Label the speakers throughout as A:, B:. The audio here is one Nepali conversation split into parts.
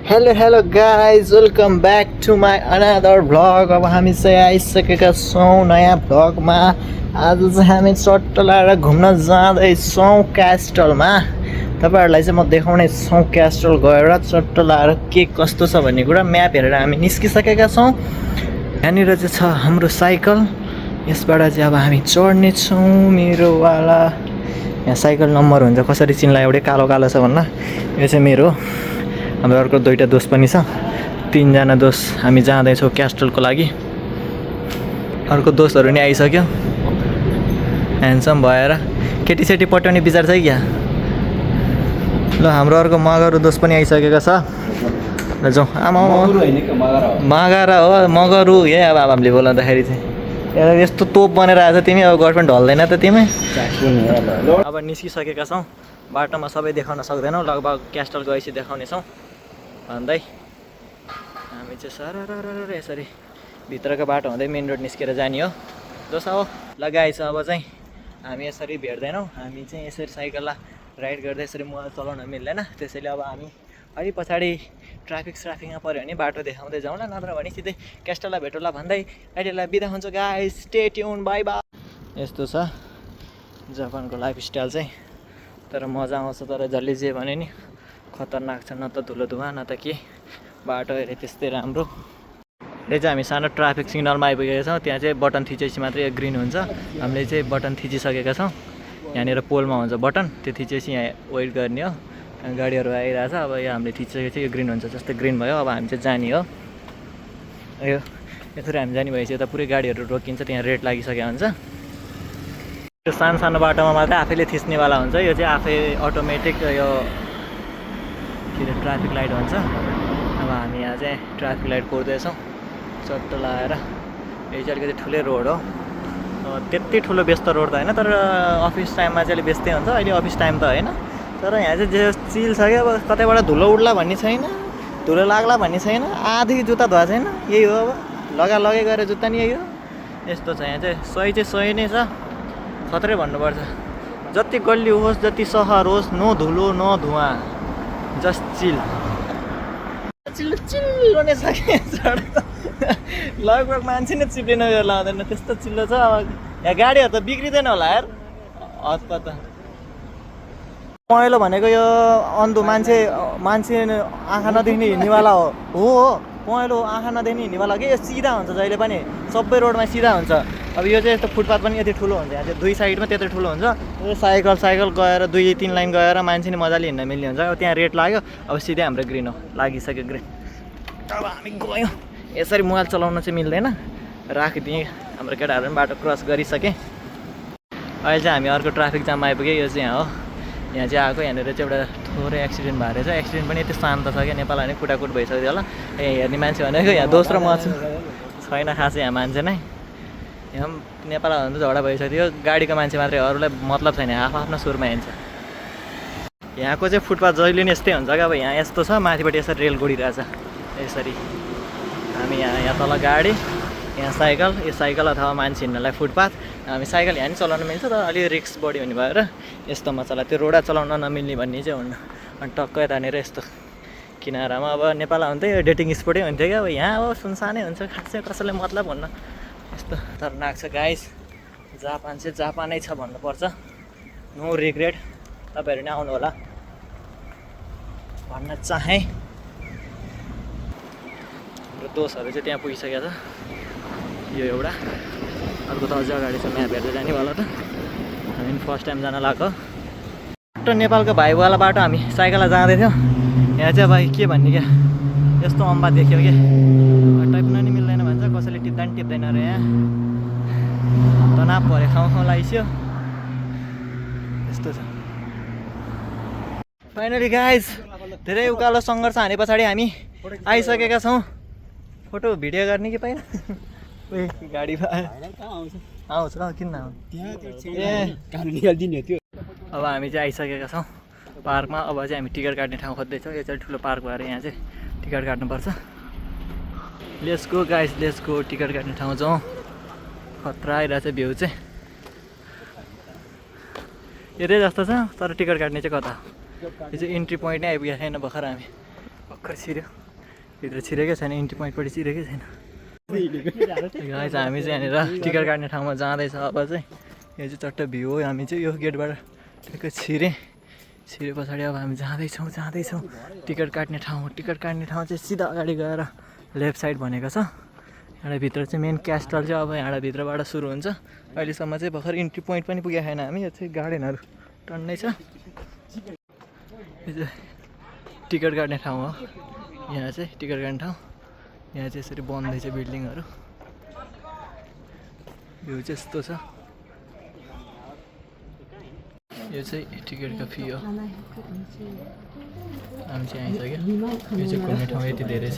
A: Hello guys welcome back to my another vlog. अब हामी चाहिँ आइसकेका छौँ नयाँ भ्लगमा। आज चाहिँ हामी चट्ट लगाएर घुम्न जाँदैछौँ क्यास्टलमा। तपाईँहरूलाई चाहिँ म देखाउने छौँ क्यास्टल गएर चट्ट लगाएर के कस्तो छ भन्ने कुरा म्याप हेरेर हामी निस्किसकेका छौँ। यहाँनिर चाहिँ छ हाम्रो साइकल, यसबाट चाहिँ अब हामी चढ्नेछौँ। मेरोवाला यहाँ साइकल नम्बर हुन्छ, कसरी चिन्ला एउटै कालो कालो छ भन्दा। यो चाहिँ मेरो, हाम्रो अर्को दुईवटा दोस्त पनि छ, तीनजना दोस्त हामी जाँदैछौँ क्यास्टलको लागि। अर्को दोस्तहरू नि आइसक्यो ह्यान्डसम भएर। केटीसेटी पट्याउने विचार छ क्या? ल हाम्रो अर्को मगरु दोस्त पनि आइसकेको छ। ल जाउँ। आमा मगारा हो, मगरु हे। अब हामीले बोलाउँदाखेरि चाहिँ यस्तो तोप बनेर आएछ तिमी, अब गर्लफ्रेन्ड ढल्दैन त तिमी। अब निस्किसकेका छौँ, बाटोमा सबै देखाउन सक्दैनौँ, लगभग क्यास्टल गएपछि देखाउनेछौँ भन्दै हामी चाहिँ सरर यसरी भित्रको बाटो हुँदै मेन रोड निस्केर जाने हो। दोस्त हो लगाएछ। अब चाहिँ हामी यसरी भेट्दैनौँ, हामी चाहिँ यसरी साइकललाई राइड गर्दै यसरी मोबाइल चलाउन मिल्दैन। त्यसैले अब हामी अलि पछाडि ट्राफिकमा पऱ्यो भने बाटो देखाउँदै जाउँला, नत्र भने सिधै क्यास्टललाई भेटौँला भन्दै अहिलेलाई बिदा हुन्छ guys. Stay tune, by by. यस्तो छ जापानको लाइफस्टाइल चाहिँ, तर मजा आउँछ। तर जसले जे भने नि खतरनाक छ, न त धुलो धुवा न त के। बाटो हेरे त्यस्तै राम्रो। यो चाहिँ हामी सानो ट्राफिक सिग्नलमा आइपुगेका छौँ। त्यहाँ चाहिँ बटन थिचेपछि मात्रै ग्रिन हुन्छ। हामीले चाहिँ बटन थिचिसकेका छौँ। यहाँनिर पोलमा हुन्छ बटन, त्यो थिचेपछि यहाँ वेट गर्ने हो। गाडीहरू आइरहेछ। अब यो हामीले थिचिसकेपछि यो ग्रिन हुन्छ, जस्तै ग्रिन भयो अब हामी चाहिँ जाने हो। यो यसरी हामी जाने भएपछि यता पुरै गाडीहरू रोकिन्छ, त्यहाँ रेड लागिसकेको हुन्छ। त्यो सानो सानो बाटोमा मात्रै आफैले थिच्नेवाला हुन्छ। यो चाहिँ आफै अटोमेटिक यो के अरे ट्राफिक लाइट भन्छ। अब हामी यहाँ चाहिँ ट्राफिक लाइट कोर्दैछौँ चट्ट लगाएर। यो चाहिँ अलिकति ठुलै रोड हो, त्यति ठुलो व्यस्त रोड त होइन, तर अफिस टाइममा चाहिँ अलिक व्यस्तै हुन्छ। अहिले अफिस टाइम त होइन, तर यहाँ चाहिँ जे चिल छ क्या। अब कतैबाट धुलो उड्ला भन्ने छैन, धुलो लाग्ला भन्ने छैन। आधी जुत्ता धुवा छैन, यही हो। अब लगाइ गएर जुत्ता नि यही हो। यस्तो छ यहाँ चाहिँ सही नै छ, खत्रै भन्नुपर्छ। जति गल्ली होस्, जति सहर होस्, नो धुलो नो धुवा, जस्ट चिल चिल्लो नै छ क्या। लगभग मान्छे नै चिप्लिन यो लाउँदैन, त्यस्तो चिल्लो छ। अब यहाँ गाडीहरू त बिग्रिँदैन होला यार, हतपत। पहेँलो भनेको यो अन्धो मान्छे आँखा नदेख्ने हिँड्नेवाला हो। पहेँलो आँखा नदेख्ने हिँड्नेवाला के, यो सिधा हुन्छ जहिले पनि, सबै रोडमा सिधा हुन्छ। अब यो चाहिँ यस्तो फुटपाथ पनि यति ठुलो हुन्छ, यहाँ चाहिँ दुई साइडमा त्यत्रो ठुलो हुन्छ। यो साइकल गएर 2-3 लाइन गएर मान्छे नि मजाले हिँड्न मिल्ने हुन्छ। अब त्यहाँ रेड लाग्यो, अब सिधै हाम्रो ग्रिन हो, लागिसक्यो ग्रिन। अब हामी गयौँ। यसरी मोबाइल चलाउन चाहिँ मिल्दैन, राखिदिएँ। हाम्रो केटाहरू पनि बाटो क्रस गरिसकेँ। अहिले चाहिँ हामी अर्को ट्राफिक जाममा आइपुग्यो। यो चाहिँ यहाँ हो, यहाँ चाहिँ आएको। यहाँनिर चाहिँ एउटा थोरै एक्सिडेन्ट भएर छ। एक्सिडेन्ट पनि यति शान्त छ क्या, नेपाल होइन कुटाकुट भइसक्यो होला। यहाँ हेर्ने मान्छे भनेको यहाँ दोस्रो म छु, छैन खास यहाँ मान्छे नै। यहाँ नेपाल भने त झगडा भइसक्यो, गाडीको मान्छे मात्रै, अरूलाई मतलब छैन, आफ्नो सुरमा हिँड्छ। यहाँको चाहिँ फुटपाथ जहिले नि यस्तै हुन्छ क्या। अब यहाँ यस्तो छ, माथिबाट यसरी रेल गुडिरहेछ यसरी। हामी यहाँ तल गाडी, यहाँ साइकल, यो साइकल अथवा मान्छे हिँड्नलाई फुटपाथ। हामी साइकल यहाँ नि चलाउन मिल्छ, तर अलिक रिस्क बढी हुने भएर यस्तोमा चला। त्यो रोडा चलाउन नमिल्ने भन्ने चाहिँ हुन्न। अनि टक्क यतानिर यस्तो किनारामा, अब नेपाल हुन्थ्यो यो डेटिङ स्पोटै हुन्थ्यो क्या। अब यहाँ अब सुनसानै हुन्छ, खासै कसैलाई मतलब हुन्न। यस्तो खतरनाक छ गाइस। जापान चाहिँ जापानै छ भन्नुपर्छ, नो रिग्रेट। तपाईँहरू नै आउनु होला भन्न चाहेँ। हाम्रो दोस्तहरू चाहिँ त्यहाँ पुगिसकेको छ। यो एउटा, अर्को त अझ अगाडि छ, म्याप हेर्दै जानेवाला त। हामी फर्स्ट टाइम जान लाग्यो। नेपालको भाइवाला बाटो हामी साइकलमा जाँदैथ्यौँ। यहाँ चाहिँ भाइ के भन्ने क्या, यस्तो अम्बा देख्यो कि टाइप्न नि मिल्दैन भन्छ, कसैले टिप्दा नि टिप्दैन अरे। यहाँ तनाव पऱ्यो, खाउँ लागिसक्यो, यस्तो छ। फाइनली गाइज, धेरै उकालो सङ्घर्ष हाने पछाडि हामी आइसकेका छौँ। फोटो भिडियो गर्ने कि पहिला गाडी आउँछ किन ए। अब हामी चाहिँ आइसकेका छौँ पार्कमा। अब चाहिँ हामी टिकट काट्ने ठाउँ खोज्दैछौँ। यो चाहिँ ठुलो पार्क भएर यहाँ चाहिँ टिकट काट्नुपर्छ। Let's go guys, let's go. Ticket काट्ने ठाउँ जाउँ। खतरा आइरहेको छ भ्यू चाहिँ, यतै जस्तो छ, तर टिकट काट्ने चाहिँ कता। यो चाहिँ इन्ट्री पोइन्ट नै आइपुगेको छैन भर्खर हामी। भर्खर छिर्यो भित्र छिरेकै छैन इन्ट्री पोइन्टपट्टि छिरेकै छैन गाइस हामी चाहिँ यहाँनिर टिकट काट्ने ठाउँमा जाँदैछ अब चाहिँ यो चाहिँ चट्ट भ्यू हो हामी चाहिँ यो गेटबाट ठ्याक्कै छिरे पछाडि अब हामी जाँदैछौँ टिकट काट्ने ठाउँ चाहिँ सिधा अगाडि गएर लेफ्ट साइड भनेको छ यहाँ भित्र चाहिँ मेन क्यास्टल चाहिँ अब यहाँ भित्रबाट सुरु हुन्छ अहिलेसम्म चाहिँ भर्खर इन्ट्री पोइन्ट पनि पुगेको छैन हामी यो चाहिँ गार्डनहरू टन्नै छ यो चाहिँ टिकट काट्ने ठाउँ हो यहाँ चाहिँ टिकट काट्ने ठाउँ यहाँ चाहिँ यसरी बन्दैछ बिल्डिङहरू भ्यू चाहिँ यस्तो छ यो चाहिँ टिकटको फी हो हामी चाहिँ आइसक्यो यो चाहिँ घुम्ने ठाउँ यति धेरै छ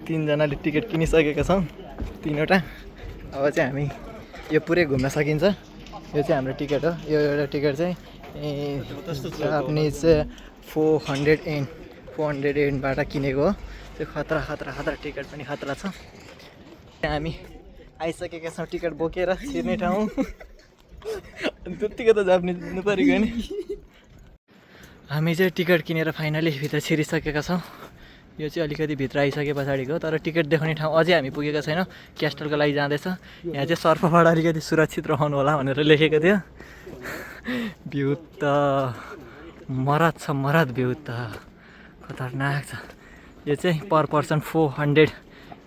A: 3 जनाले टिकट किनिसकेका छौँ 3वटा अब चाहिँ हामी यो पुरै घुम्न सकिन्छ यो चाहिँ हाम्रो टिकट हो यो एउटा टिकट चाहिँ जापानिज 400 येनबाट किनेको हो त्यो खतरा टिकट पनि खतरा छ हामी आइसकेका छौँ टिकट बोकेर छिर्ने ठाउँ त्यत्तिको त जापानिज बुझ्नु पऱ्यो नि हामी चाहिँ टिकट किनेर फाइनली भित्र छिरिसकेका छौँ यो चाहिँ अलिकति भित्र आइसके पछाडिको तर टिकट देखाउने ठाउँ अझै हामी पुगेका छैनौँ क्यास्टलको लागि जाँदैछ यहाँ चाहिँ सर्फबाट अलिकति सुरक्षित रहनु होला भनेर लेखेको थियो भ्यू त मरद भ्यू त खतरनाक छ यो चाहिँ पर पर्सन 400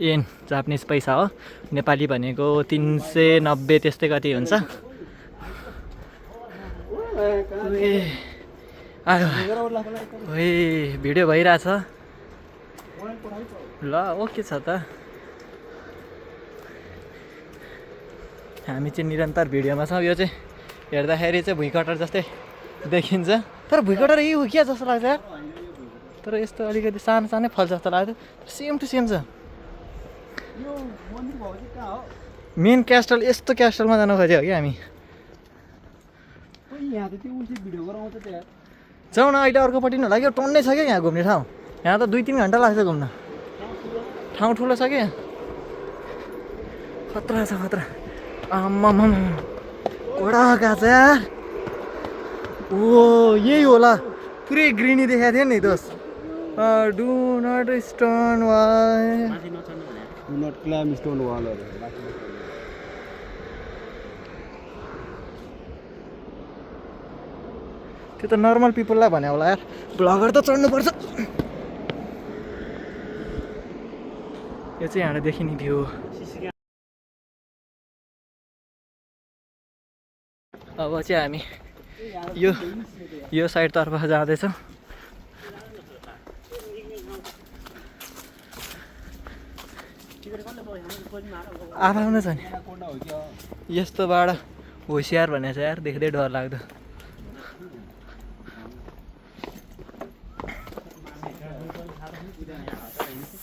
A: येन जापानिज पैसा हो नेपाली भनेको 390 त्यस्तै कति हुन्छ भिडियो भइरहेछ ल ओके छ त हामी चाहिँ निरन्तर भिडियोमा छौँ यो चाहिँ हेर्दाखेरि चाहिँ भुइँकटर जस्तै देखिन्छ तर भुइँकटर यही हो क्या जस्तो लाग्छ तर यस्तो अलिकति सानो फल जस्तो लाग्छ सेम टु सेम छ मेन क्यास्टल यस्तो क्यास्टलमा जानु खोज्यो कि हामी जाउँ न अहिले अर्कोपट्टि नै लाग्यो टन्नै छ क्या यहाँ घुम्ने ठाउँ यहाँ त 2-3 घन्टा लाग्छ घुम्न ठाउँ ठुलो छ क्या खतरा छ आम्मामा कोडा गएको छ यार ओ यही होला पुरै ग्रिनी देखाएको थियो नि दोस्त डु नट स्टोन वाल त्यो त नर्मल पिपललाई भने होला यार ब्लगर त चढ्नुपर्छ यो चाहिँ यहाँबाट देखिने भ्यू अब चाहिँ हामी यो साइडतर्फ जाँदैछौँ आफै छ नि यस्तोबाट होसियार भनेको छ यार देख्दै डर लाग्दो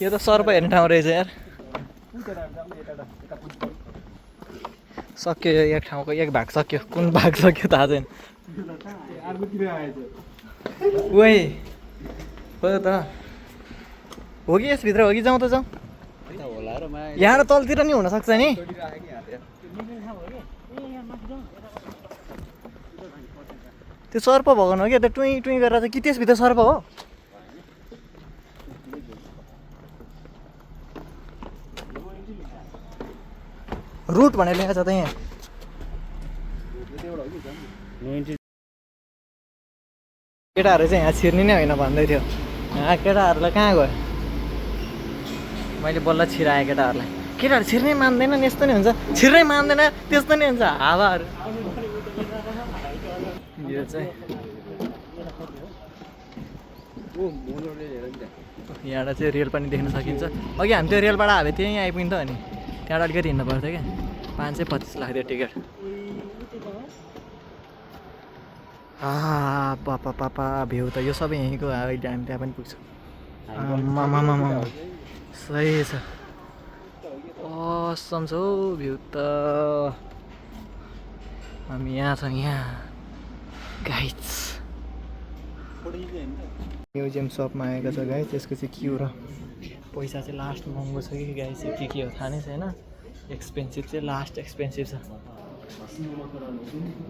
A: यो त सर्प हेर्ने ठाउँ रहेछ यार सक्यो यो एक ठाउँको एक भाग सक्यो कुन भाग सक्यो थाहा छैन ओइ हो त हो कि यसभित्र हो कि जाउँ त जाउँ यहाँ र तलतिर नि हुनसक्छ नि त्यो सर्प भगवान हो क्या त्यो टुई टुई गरेर चाहिँ कि त्यसभित्र सर्प हो रुट भनेर लेखेको छ त यहाँ केटाहरू चाहिँ यहाँ छिर्ने नै होइन भन्दै थियो यहाँ केटाहरूलाई कहाँ गयो मैले बल्ल छिराएँ केटाहरू छिर्नै मान्दैनन् यस्तो नै हुन्छ छिर्नै मान्दैन त्यस्तो नै हुन्छ हावाहरू यो चाहिँ यहाँबाट चाहिँ रेल पनि देख्न सकिन्छ अघि हामी त्यो रेलबाट हावे त्यहीँ आइपुग्थ्यो अनि त्यहाँबाट अलिकति हिँड्नु पर्थ्यो क्या 525 लाग्थ्यो टिकट पापा भ्यू त यो सबै यहीँको अहिले हामी त्यहाँ पनि पुग्छौँ सही छ असम छ हौ भ्यू त हामी यहाँ छौँ यहाँ गाइड्स म्युजियम सपमा आएको छ गाइस त्यसको चाहिँ के हो र पैसा चाहिँ लास्ट महँगो छ कि गाइस के हो थाहा नै छैन एक्सपेन्सिभ चाहिँ लास्ट एक्सपेन्सिभ छ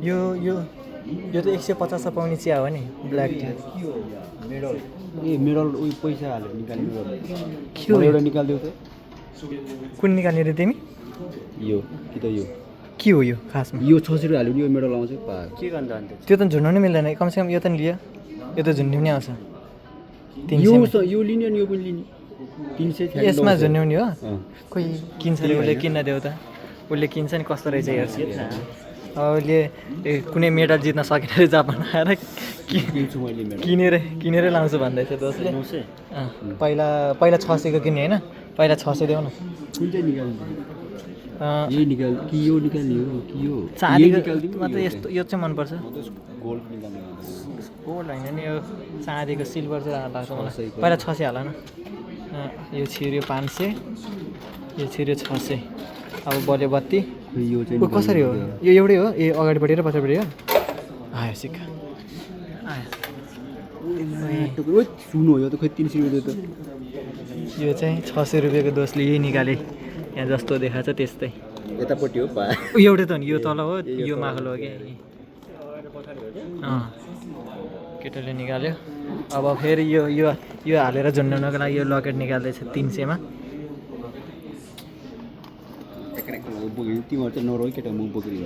A: यो यो यो त 150 पाउने चिया हो नि ब्ल्याक टी
B: मेडल मेडल उयो पैसा हालेर निकाल्ने
A: के हो
B: एउटा निकालिदेऊ त
A: कुन निकाल्ने रे तिमी
B: यो कि त यो
A: के हो यो खासमा
B: यो 600 रुपियाँ हाल्यो नि यो मेडल आउँछ के गर्नु अन्त
A: त्यो त झुन्ड्याउनै मिल्दैन कमसेकम यो त नि लियो यो त झुन्ड्याउने आउँछ
B: यो लिने अनि यो पनि लिने 300
A: यसमा झुन्ड्याउने हो कोही किन्छ अरे उसले किन्न देऊ त उसले किन्छ नि कस्तो रहेछ हेर्छ उसले कुनै मेडल जित्न सकेन अरे जापान आएर किनेरै लाउँछु भन्दैछ दोस्तले पहिला 600 को किन्ने होइन पहिला 600 देऊ न
B: कुन चाहिँ निकाल्नु यही निकाल कि यो निकाल्ने हो कि यो
A: चाँदीको मतलब यस्तो यो चाहिँ मनपर्छ
B: गोल्ड निकाल्ने
A: गोल्ड होइन नि यो चाँदीको सिल्भर चाहिँ लाग्छ मलाई पहिला 600 हाल न यो छिर्यो 500 यो छिर्यो 600 अब बल्यो 32
B: यो चाहिँ
A: कसरी हो यो एउटै हो ए अगाडिपट्टि र पछाडिपट्टि हो आयो सिक्का
B: आयो सुन हो यो त खै 300 रुपियाँ त
A: यो चाहिँ 600 रुपियाँको दोषले यही निकाले यहाँ जस्तो देखाएको छ त्यस्तै
B: यतापट्टि हो
A: एउटै त नि यो तल हो यो माथिल्लो हो क्या केटाले निकाल्यो अब फेरि यो यो यो हालेर झुन्ड्याउनको लागि यो लकेट निकाल्दैछ 300 मा
B: तिमीहरू चाहिँ नरो केटा म बोक्री
A: ल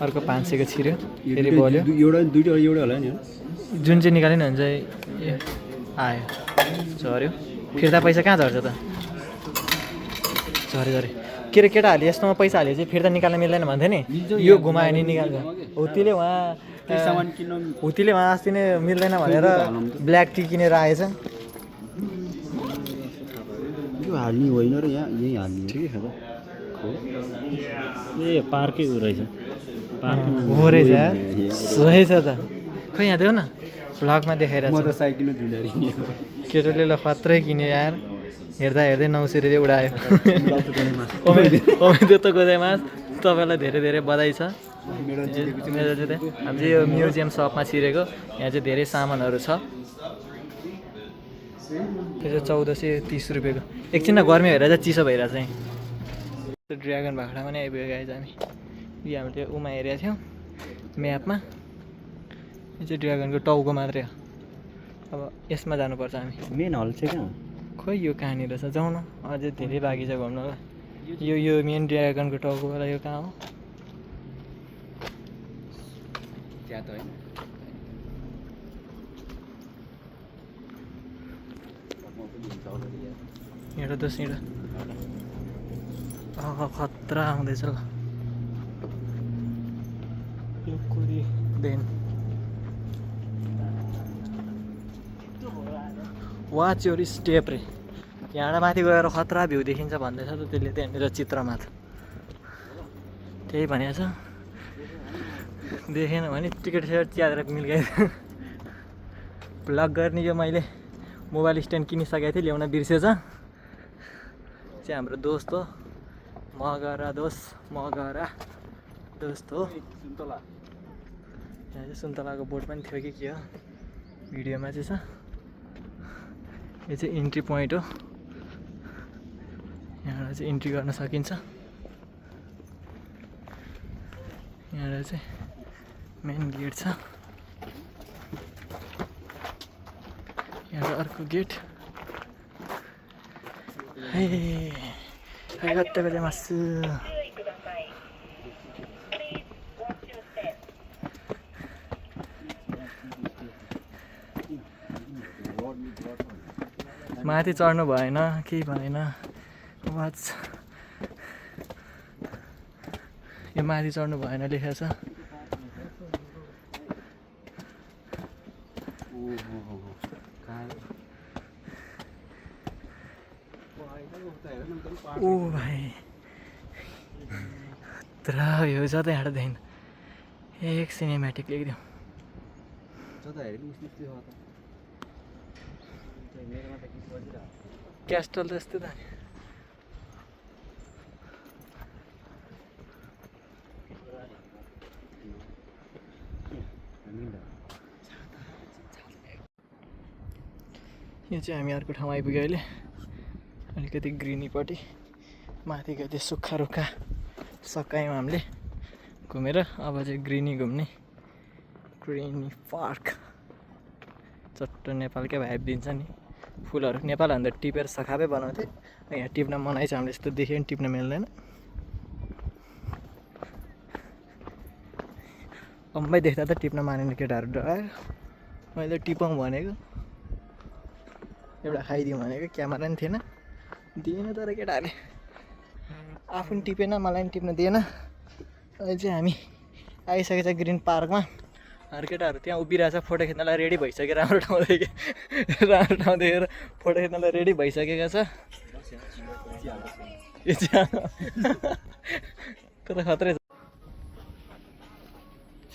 A: अर्को 500 को छिर्यो फेरि बल्यो
B: एउटा दुईटा एउटा होला नि
A: जुन चाहिँ निकाल्यो नि हुन्छ आयो झऱ्यो फिर्ता पैसा कहाँ झर्छ त झरे के अरे केटाहरूले यस्तोमा पैसा हाल्यो चाहिँ फिर्ता निकाल्न मिल्दैन भन्थ्यो नि यो घुमायो नि निकाल्छ हुतीले उहाँ अस्ति नै मिल्दैन भनेर ब्ल्याक टी किनेर आएछ
B: यो हाल्ने होइन र यहाँ यही हाल्ने ठिकै छ ए पार्कै उ रहेछ
A: हो रहेछ सही छ त खै यहाँ देऊ न भ्लगमा देखाइरहेको छ
B: मोटरसाइकलमा झुन्डारी
A: केटोले ल खत्रै किन्यो यार हेर्दा 900 रुपियाँ उडायो ओमे त गोदाइमास तपाईँलाई धेरै धेरै बधाई छ हाम्रो यो म्युजियम सपमा छिरेको यहाँ चाहिँ धेरै सामानहरू छ त्यो चाहिँ 1430 रुपियाँको एकछिन गर्मी भएर चाहिँ चिसो भइरहेछ है त्यो ड्र्यागन भाँडामा नै आइपुगेको आएछ हामी यो हामीले उमा हेरेको थियौँ म्यापमा यो चाहिँ ड्र्यागनको टाउको मात्रै हो अब यसमा जानुपर्छ हामी
B: मेन हल चाहिँ कहाँ
A: खोइ यो कहाँनिर रहेछ जाउँ न अझै धेरै बाँकी छ घुम्नलाई यो मेन ड्र्यागनको टाउकोवाला यो कहाँ हो
B: त्यहाँ त होइन
A: हिँड दस हिँड खतरा आउँदैछ ल यो कुरीदेखि वाच योर स्टेप रे यहाँबाट माथि गएर खतरा भ्यू देखिन्छ भन्दैछ त त्यसले त्यहाँनिर चित्रमा त त्यही भनेको छ देखेन भने टिकट सेट च्यालेर मिल्गाइ भ्लग गर्ने यो मैले मोबाइल स्ट्यान्ड किनिसकेको थिएँ ल्याउन बिर्सेछ चाहिँ हाम्रो दोस्त हो मगरा दोस्त हो सुन्तला यहाँ चाहिँ सुन्तलाको बोर्ड पनि थियो कि के हो भिडियोमा चाहिँ छ यो चाहिँ इन्ट्री पोइन्ट हो यहाँबाट चाहिँ इन्ट्री गर्न सकिन्छ यहाँबाट चाहिँ मेन गेट छ यहाँ अर्को गेट कत्ता बजे मासु माथि चढ्नु भएन केही भएन वाच यो माथि चढ्नु भएन लेखेको छ ओ भाइ खतरा यो छ त यहाँदेखि एक सिनेमेटिक लेखिदिउँ क्यास्टल त यस्तै त यो चाहिँ हामी अर्को ठाउँ आइपुग्यो अहिले अलिकति ग्रिनीपट्टि माथि गयो त्यो सुक्खा रुखा सकायौँ हामीले घुमेर अब चाहिँ ग्रिनी घुम्ने ग्रिनी पार्क चट्ट नेपालकै भाइब दिन्छ नि फुलहरू नेपालभन्दा टिपेर सखापै बनाउँथे यहाँ टिप्न मनाइ छ हामीले यस्तो देख्यो नि टिप्न मिल्दैन अम्मै देख्दा त टिप्न मानेन केटाहरू डरायो मैले टिपौँ भनेको एउटा खाइदिउँ भनेको क्यामेरा नि थिएन दिएन तर केटाहरूले आफू पनि टिपेन मलाई पनि टिप्न दिएन अहिले चाहिँ हामी आइसकेको छ ग्रिन पार्कमा केटाहरू त्यहाँ उभिरहेछ फोटो खिच्नलाई रेडी भइसक्यो राम्रो ठाउँ देखेर फोटो खिच्नलाई रेडी भइसकेको छ तर खत्रै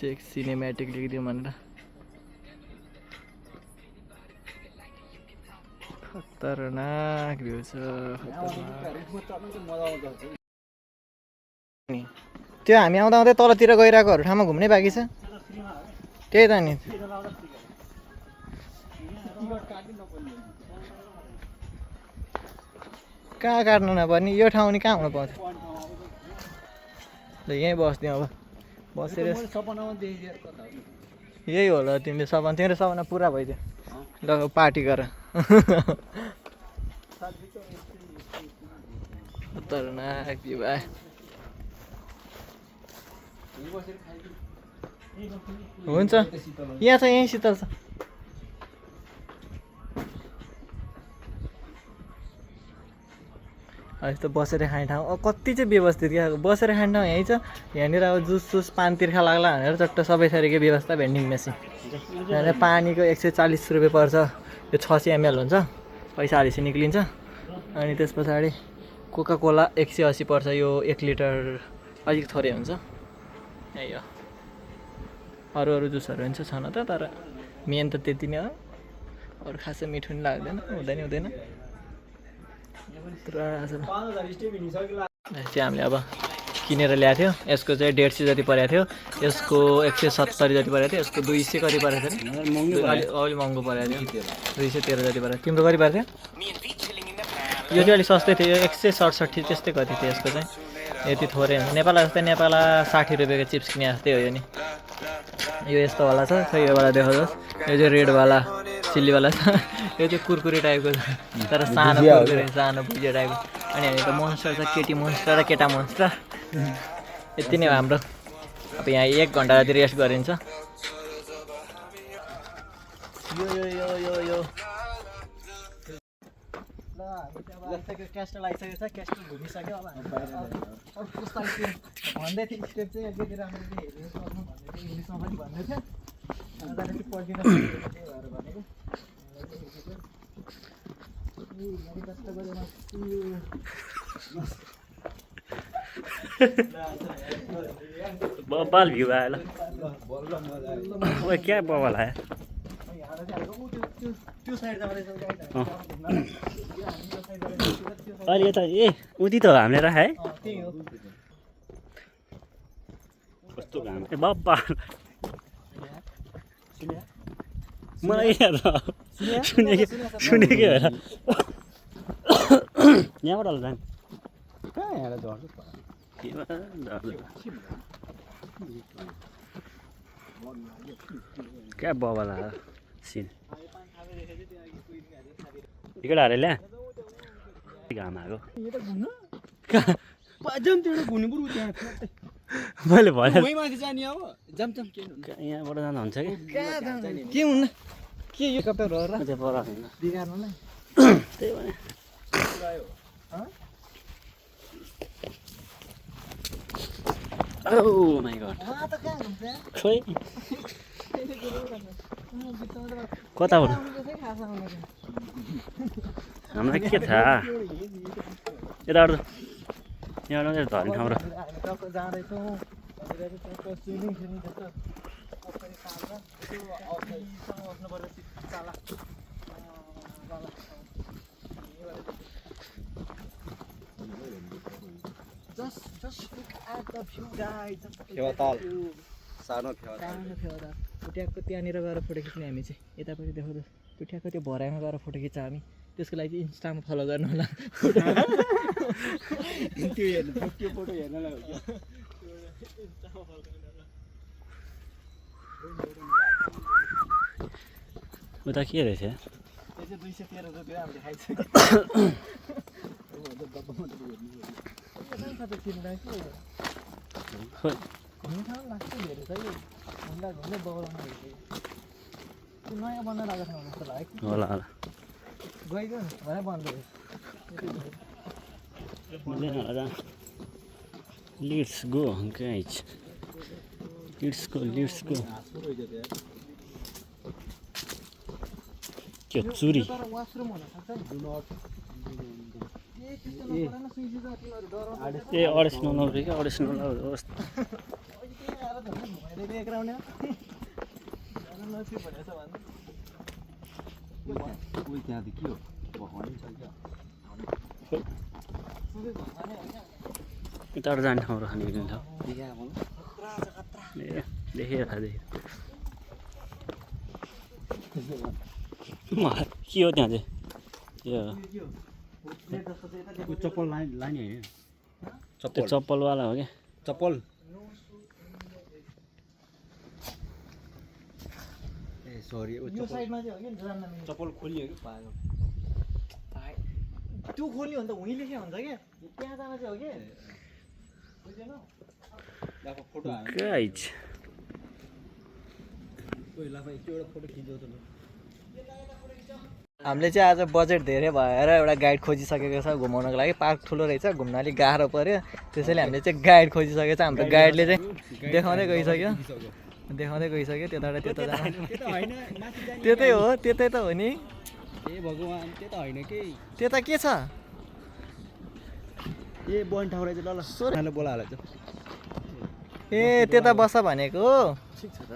A: चेक सिनेमेटिक लेखिदिउँ भनेर खतरनाक भ्यू छ त्यो हामी आउँदा आउँदै तलतिर गइरहेकोहरू ठाउँमा घुम्नै बाँकी छ त्यही त नि कहाँ काट्नु नपर्ने यो ठाउँ नि कहाँ हुनु पाउँछ ल यहीँ बस्दिउँ अब बसेर यही होला तिमीले सपना तिम्रो सपना पुरा भइदियो ल पार्टी गर खतरनाक भ्यू भाइ हुन्छ यहाँ छ यहीँ शीतल छ यस्तो बसेर खाने ठाउँ कति चाहिँ व्यवस्थित क्या बसेर खाने ठाउँ यहीँ छ यहाँनिर अब जुस पान तिर्खा लाग्ला भनेर चट्ट सबै थरीको व्यवस्था भेन्डिङ मेसिन यहाँनिर पानीको 140 रुपियाँ पर्छ यो 600 ml हुन्छ पैसा हालेपछि निक्लिन्छ अनि त्यस पछाडि कोका कोला 180 पर्छ यो 1 लिटर अलिक थोरै हुन्छ यही हो अरू अरू जुसहरू हुन्छ छन त तर मेन त त्यति नै हो अरू खासै मिठो नि लाग्दैन हुँदैन चाहिँ हामीले अब किनेर ल्याएको थियो यसको चाहिँ 150 जति परेको थियो यसको 170 जति परेको थियो यसको 200 कति परेको थियो नि अलि महँगो परेको थियो 213 जति परेको तिम्रो कति परेको थियो यो चाहिँ अलिक सस्तै थियो 167 त्यस्तै कति थियो यसको चाहिँ यति थोरै हुन्छ नेपालमा जस्तै नेपालमा 60 रुपियाँको चिप्स किने जस्तै हो यो नि यो यस्तोवाला छ खै योवाला देखाउँनुहोस् यो चाहिँ रेडवाला चिल्लीवाला छ यो चाहिँ कुरकुरे टाइपको छ तर सानो कुरकुरे सानो भुजिया टाइपको अनि हामी त मोन्स्टर छ केटी मोन्स्टर र केटा मोन्स्टर यति नै हो हाम्रो अब यहाँ 1 घन्टा जति रेस्ट गरिन्छ यो क्यास्टल आइसकेको छ क्यास्टल घुमिसक्यो अब भन्दै थियो स्टेप चाहिँ अलिकति राम्रो हेरेको भन्दै थियो इङ्ग्लिसमा पनि भन्दै थियो त्यहाँदेखि पढ्दिनँ भनेको
B: बब्बाल भ्यू आयो ल क्या बब्बाल आयो अहिले यता ए उति त हामीले राखे है कस्तो घाम ए बब्बाल मलाई सुनेकै हो यहाँबाट होला जाने कहाँ यहाँबाट झर्छ क्या बब्बाल आयो सिन टिकट हारे ल्या घाम आएको मैले भने यहाँबाट जानु हुन्छ
A: के हुन्न के यो कपेर हो र बिगार्नुलाई
B: त्यही भने Oh my god. खोइ कता हुनु हामीलाई के थाहा यताबाट यहाँबाट धर्ने ठाउँ र
A: Just look at the view, guys.
B: सानो
A: पुट्याएको त्यहाँनिर गएर फोटो खिच्ने हामी चाहिँ यतापट्टि देखाउँदा पुट्याएको त्यो भराइमा गएर फोटो खिच्छ हामी त्यसको लागि इन्स्टामा फलो गर्नु होला
B: त्यो हेर्नु त्यो फोटो हेर्नलाई हो क्या उता के रहेछ
A: त्यो चाहिँ 213 रुपियाँ हामीले खाइसक्यो
B: खोइ
A: घुम्ने ठाउँ लाग्छ धेरै छ यो घुम्दा घुम्दै बौलाउनु भइसक्यो त्यो नयाँ बनाएर आएको ठाउँ जस्तो लाग्यो
B: होला होला
A: गइदियो नि भने बन्द
B: मिल्दैन होला let's go guys let's go के चुरी
A: तर वासरुम हुन सक्छ नि
B: ए 290 रुपियाँ 290 त्यहाँदेखि के हो भगवानै छ क्या यताबाट जाने ठाउँ खाने छ ए देखेर के हो त्यहाँ चाहिँ यो चप्पल लाने होइन चप्पलवाला हो क्या चप्पल ए सरी
A: यो साइडमा चाहिँ हो कि जान्न मिल्ने
B: चप्पल खोलियो कि पायो
A: त्यो खोल्यो भने त उहीँ लेख्या हुन्छ क्या त्यहाँ जान चाहिँ हो कि बुझेन
B: फोटो गाइज कोही लाफा एक एउटा फोटो खिच्यो त
A: हामीले चाहिँ आज बजेट धेरै भएर एउटा गाइड खोजिसकेको छ घुमाउनको लागि पार्क ठुलो रहेछ घुम्न अलिक गाह्रो पऱ्यो त्यसैले हामीले चाहिँ गाइड खोजिसकेको छ हाम्रो गाइडले चाहिँ देखाउँदै गइसक्यो त्यताबाट त्यता जानु त्यतै हो त्यतै त हो नि
B: ए भगवान् त्यो त होइन के
A: त्यता के छ
B: ए बन ठाउँ रहेछ ल सोनाले बोलाएर
A: ए त्यता बस भनेको
B: ठिक छ त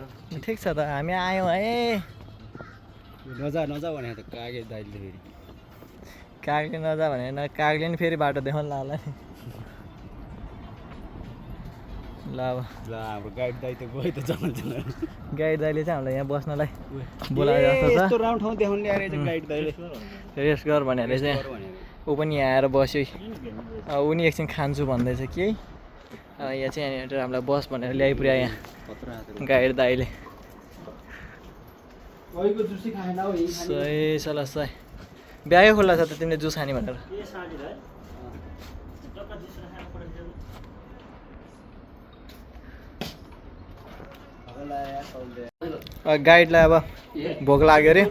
A: ठिक छ त हामी आयौँ है
B: नजा भने त कागे दाइले फेरि
A: कागले नजा भनेर कागले नि फेरि बाटो देखाउनु लाग्ला नि ल अब
B: हाम्रो गाइड दाइ त गयो त जन
A: गाइड दाइले चाहिँ हामीलाई यहाँ बस्नलाई बोलाएर जस्तो छ
B: यस्तो राउन्ड ठाउँ देखाउनु ल्याएर चाहिँ गाइड दाइले
A: रेस्ट गर भनेर चाहिँ ऊ पनि यहाँ आएर बस्यो ऊ नि एकछिन खान्छु भन्दैछ कि यहाँ चाहिँ यहाँनिर हामीलाई बस भनेर ल्याइपुर्या यहाँ गाइड दाइले सही सला सही ब्यागै खुल्ला छ त तिमीले जुस खाने भनेर गाइडलाई अब भोक लाग्यो अरे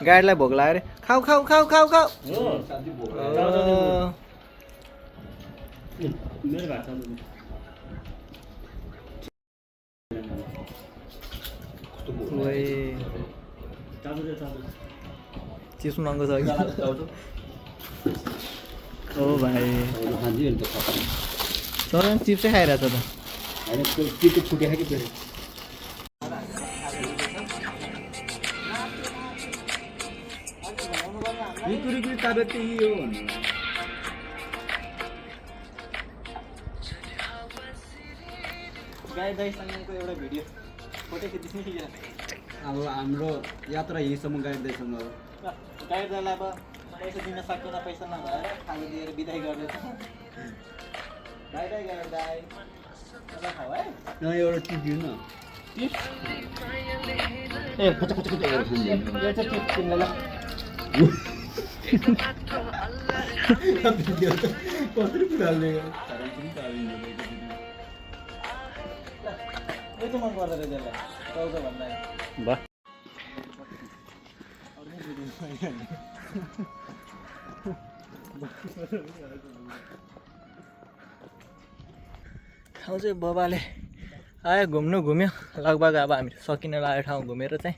A: गाइडलाई भोक लाग्यो अरे खाऊ खाऊ खाऊ खाऊ खाऊ चिप्स महँगो छ कि ओ भाइ तर चिप्सै खाइरहेछ त
B: छुट्या कि फेरि
A: गाइड दाइसँगको एउटा भिडियो फोटो खिच्नु कि
B: अब हाम्रो यात्रा यहीँसम्म गाइड दाइसँग अब
A: गाइड दाइलाई अब मलाई यसो दिन सक्दैन पैसा नभएर खानु दिएर बिदाई गर्दैछ गाइड दाई खाऊ है
B: एउटा टिप दिनु न
A: ए खच खच खच यो चाहिँ टिप किन्न ल
B: कसरी पुराल्ने
A: यो चाहिँ मन पर्दो रहेछ यसलाई टाउको भन्दा
B: वाह
A: ठाउँ चाहिँ बाबाले आयो घुम्यो लगभग अब हामी सकिन लागेको ठाउँ घुमेर चाहिँ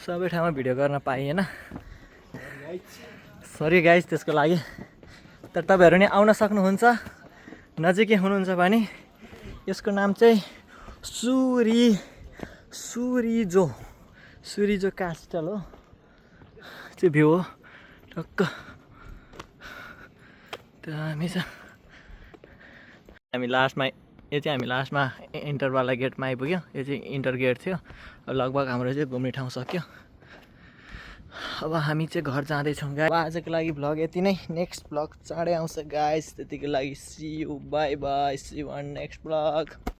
A: सबै ठाउँमा भिडियो गर्न पाइएन सरी गाइस त्यसको लागि तर तपाईँहरू नि आउन सक्नुहुन्छ नजिकै हुनुहुन्छ भने यसको नाम चाहिँ सुरिजो कास्टल हो त्यो भ्यू हो टक्क दामी छ हामी लास्टमा यो चाहिँ हामी लास्टमा इन्टरवाला गेटमा आइपुग्यो यो चाहिँ इन्टर गेट थियो लगभग हाम्रो चाहिँ घुम्ने ठाउँ सक्यो अब हामी चाहिँ घर जाँदैछौँ गाइस। अब आजको लागि भ्लग यति नै, नेक्स्ट भ्लग चाँडै आउँछ गाइस। त्यतिको लागि see you, bye bye, see you on next vlog.